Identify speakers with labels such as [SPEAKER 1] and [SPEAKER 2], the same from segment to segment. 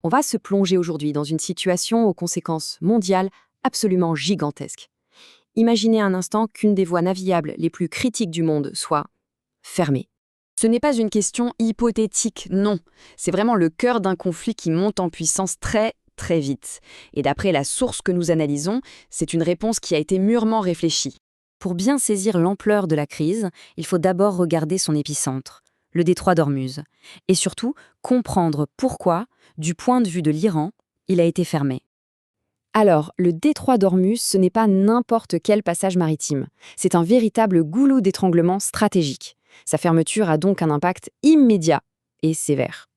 [SPEAKER 1] On va se plonger aujourd'hui dans une situation aux conséquences mondiales absolument gigantesques. Imaginez un instant qu'une des voies navigables les plus critiques du monde soit fermée. Ce n'est pas une question hypothétique, non. C'est vraiment le cœur d'un conflit qui monte en puissance très, très vite. Et d'après la source que nous analysons, c'est une réponse qui a été mûrement réfléchie. Pour bien saisir l'ampleur de la crise, il faut d'abord regarder son épicentre, le détroit d'Ormuz, et surtout comprendre pourquoi, du point de vue de l'Iran, il a été fermé. Alors, le détroit d'Ormuz, ce n'est pas n'importe quel passage maritime. C'est un véritable goulot d'étranglement stratégique. Sa fermeture a donc un impact immédiat et sévère.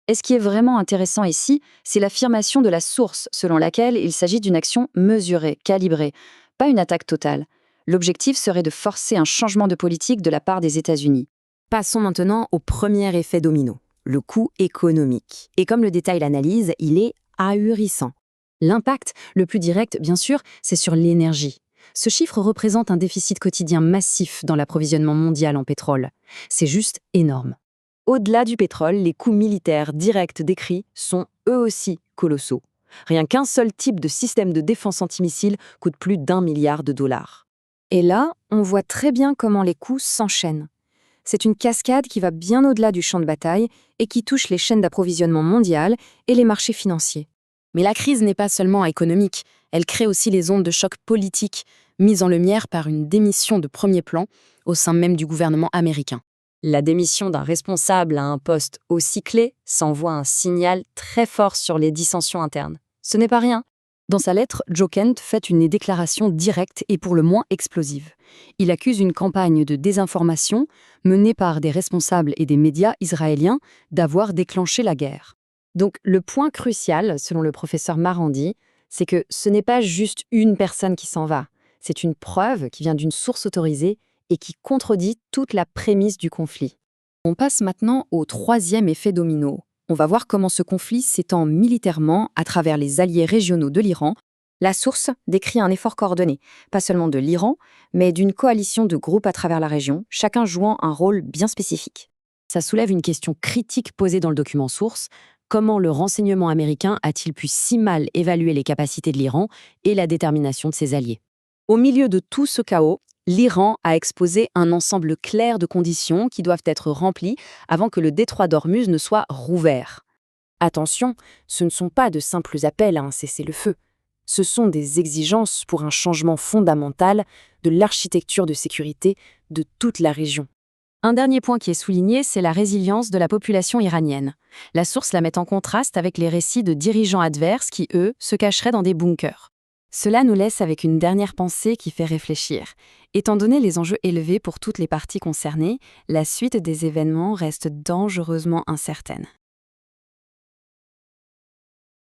[SPEAKER 1] Et ce qui est vraiment intéressant ici, c'est l'affirmation de la source selon laquelle il s'agit d'une action mesurée, calibrée, pas une attaque totale. L'objectif serait de forcer un changement de politique de la part des États-Unis. Passons maintenant au premier effet domino, le coût économique. Et comme le détaille l'analyse, il est ahurissant. L'impact, le plus direct, bien sûr, c'est sur l'énergie. Ce chiffre représente un déficit quotidien massif dans l'approvisionnement mondial en pétrole. C'est juste énorme. Au-delà du pétrole, les coûts militaires directs décrits sont eux aussi colossaux. Rien qu'un seul type de système de défense antimissile coûte plus d'1 milliard de dollars. Et là, on voit très bien comment les coûts s'enchaînent. C'est une cascade qui va bien au-delà du champ de bataille et qui touche les chaînes d'approvisionnement mondiales et les marchés financiers. Mais la crise n'est pas seulement économique, elle crée aussi les ondes de choc politique, mises en lumière par une démission de premier plan au sein même du gouvernement américain. La démission d'un responsable à un poste aussi clé s'envoie un signal très fort sur les dissensions internes. Ce n'est pas rien. Dans sa lettre, Joe Kent fait une déclaration directe et pour le moins explosive. Il accuse une campagne de désinformation menée par des responsables et des médias israéliens d'avoir déclenché la guerre. Donc le point crucial, selon le professeur Marandi, c'est que ce n'est pas juste une personne qui s'en va. C'est une preuve qui vient d'une source autorisée et qui contredit toute la prémisse du conflit. On passe maintenant au troisième effet domino. On va voir comment ce conflit s'étend militairement à travers les alliés régionaux de l'Iran. La source décrit un effort coordonné, pas seulement de l'Iran, mais d'une coalition de groupes à travers la région, chacun jouant un rôle bien spécifique. Ça soulève une question critique posée dans le document source. Comment le renseignement américain a-t-il pu si mal évaluer les capacités de l'Iran et la détermination de ses alliés? Au milieu de tout ce chaos, l'Iran a exposé un ensemble clair de conditions qui doivent être remplies avant que le détroit d'Ormuz ne soit rouvert. Attention, ce ne sont pas de simples appels à un cessez-le-feu. Ce sont des exigences pour un changement fondamental de l'architecture de sécurité de toute la région. Un dernier point qui est souligné, c'est la résilience de la population iranienne. La source la met en contraste avec les récits de dirigeants adverses qui, eux, se cacheraient dans des bunkers. Cela nous laisse avec une dernière pensée qui fait réfléchir. Étant donné les enjeux élevés pour toutes les parties concernées, la suite des événements reste dangereusement incertaine.